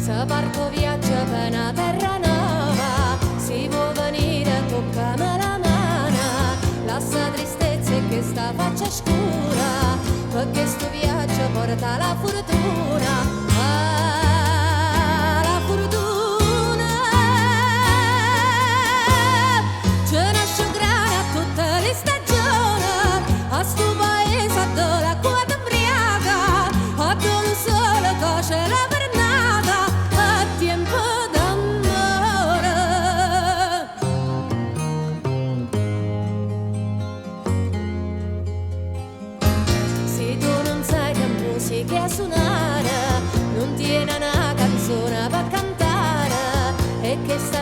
Se parto viaggio per una terra nuova, si può venire, toccami la mano, lascia tristezza e che sta faccia scura, perché sto viaggio porta la fortuna. Ah, la fortuna. Ce nasce grana a tutte le stagioni, a sto paese dove la quota imbriaca, a dove il sole coce la pernata, a tempo d'amore. Se tu non sai che musica suonare, non tiene una canzone per cantare, e che sta